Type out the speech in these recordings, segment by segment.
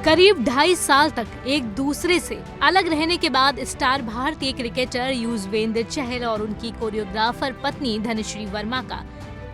करीब 2.5 साल तक एक दूसरे से अलग रहने के बाद स्टार भारतीय क्रिकेटर युजवेंद्र चहल और उनकी कोरियोग्राफर पत्नी धनश्री वर्मा का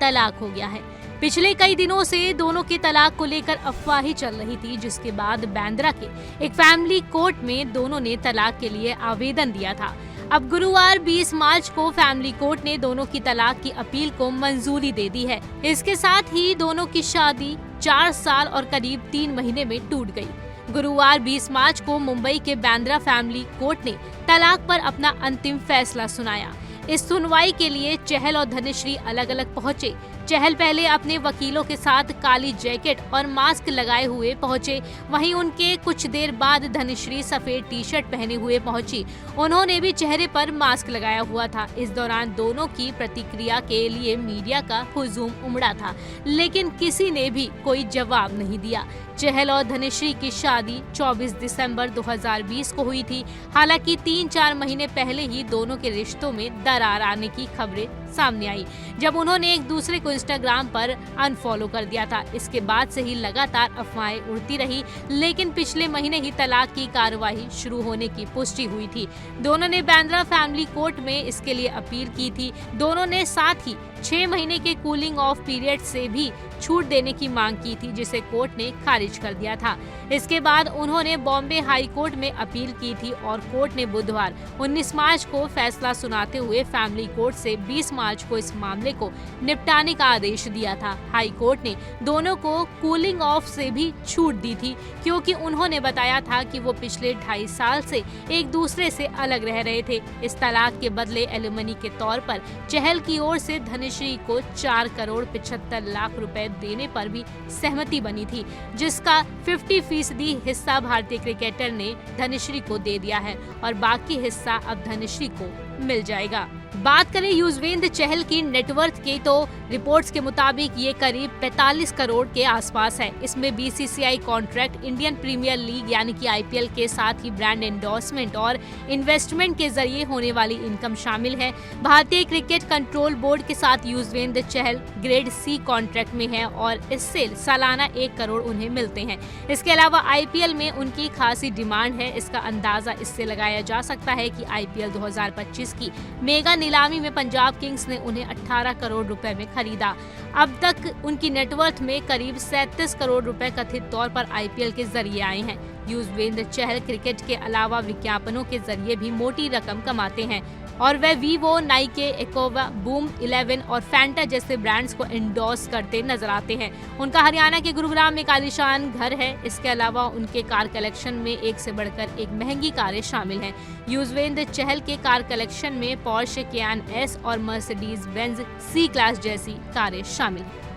तलाक हो गया है। पिछले कई दिनों से दोनों के तलाक को लेकर अफवाहें चल रही थी, जिसके बाद बांद्रा के एक फैमिली कोर्ट में दोनों ने तलाक के लिए आवेदन दिया था। अब गुरुवार 20 मार्च को फैमिली कोर्ट ने दोनों की तलाक की अपील को मंजूरी दे दी है। इसके साथ ही दोनों की शादी 4 साल और करीब 3 महीने में टूट गई। गुरुवार 20 मार्च को मुंबई के बांद्रा फैमिली कोर्ट ने तलाक पर अपना अंतिम फैसला सुनाया। इस सुनवाई के लिए चहल और धनश्री अलग अलग पहुंचे। चहल पहले अपने वकीलों के साथ काली जैकेट और मास्क लगाए हुए पहुंचे, वहीं उनके कुछ देर बाद धनश्री सफेद टी-शर्ट पहने हुए पहुंची। उन्होंने भी चेहरे पर मास्क लगाया हुआ था। इस दौरान दोनों की प्रतिक्रिया के लिए मीडिया का हुजूम उमड़ा था, लेकिन किसी ने भी कोई जवाब नहीं दिया। चहल और धनश्री की शादी 24 दिसंबर 2020 को हुई थी। हालांकि 3-4 महीने पहले ही दोनों के रिश्तों में दरार आने की खबरें सामने आई, जब उन्होंने एक दूसरे को इंस्टाग्राम पर अनफॉलो कर दिया था। इसके बाद से ही लगातार अफवाहें उड़ती रही, लेकिन पिछले महीने ही तलाक की कार्यवाही शुरू होने की पुष्टि हुई थी। दोनों ने बांद्रा फैमिली कोर्ट में इसके लिए अपील की थी। दोनों ने साथ ही 6 महीने के कूलिंग ऑफ पीरियड से भी छूट देने की मांग की थी, जिसे कोर्ट ने खारिज कर दिया था। इसके बाद उन्होंने बॉम्बे हाई कोर्ट में अपील की थी और कोर्ट ने बुधवार 19 मार्च को फैसला सुनाते हुए फैमिली कोर्ट से 20 मार्च को इस मामले को निपटाने का आदेश दिया था। हाई कोर्ट ने दोनों को कूलिंग ऑफ से भी छूट दी थी, क्योंकि उन्होंने बताया था कि वो पिछले 2.5 साल से एक दूसरे से अलग रह रहे थे। इस तलाक के बदले एलिमनी के तौर पर चहल की ओर से धनश्री को 4 करोड़ 75 लाख रुपए देने पर भी सहमति बनी थी, जिसका 50% हिस्सा भारतीय क्रिकेटर ने धनश्री को दे दिया है और बाकी हिस्सा अब धनश्री को मिल जाएगा। बात करें युजवेंद्र चहल की नेटवर्थ की, तो रिपोर्ट्स के मुताबिक ये करीब 45 करोड़ के आसपास है। इसमें BCCI contract, Indian premier league यानी कि आईपीएल के साथ ही ब्रांड एंडोर्समेंट और इन्वेस्टमेंट के जरिए होने वाली इनकम शामिल है। भारतीय क्रिकेट कंट्रोल बोर्ड के साथ Yuzvendra Chahal grade C contract में है और इससे सालाना 1 करोड़ उन्हें मिलते हैं। इसके अलावा आईपीएल में उनकी खासी डिमांड है। इसका अंदाजा इससे लगाया जा सकता है कि आईपीएल 2025 की मेगा नीलामी में पंजाब किंग्स ने उन्हें 18 करोड़ रुपए में खरीदा। अब तक उनकी नेटवर्थ में करीब 37 करोड़ रुपए कथित तौर पर आईपीएल के जरिए आए हैं। युजवेंद्र चहल क्रिकेट के अलावा विज्ञापनों के जरिए भी मोटी रकम कमाते हैं और वह वीवो, नाइके, एक्वा, बूम 11 और फैंटा जैसे ब्रांड्स को एंडोर्स करते नजर आते हैं। उनका हरियाणा के गुरुग्राम में आलीशान घर है। इसके अलावा उनके कार कलेक्शन में एक से बढ़कर एक महंगी कारें शामिल हैं। युजवेंद्र चहल के कार कलेक्शन में पोर्शे कैयन एस और मर्सिडीज बेंज सी क्लास जैसी कारें शामिल हैं।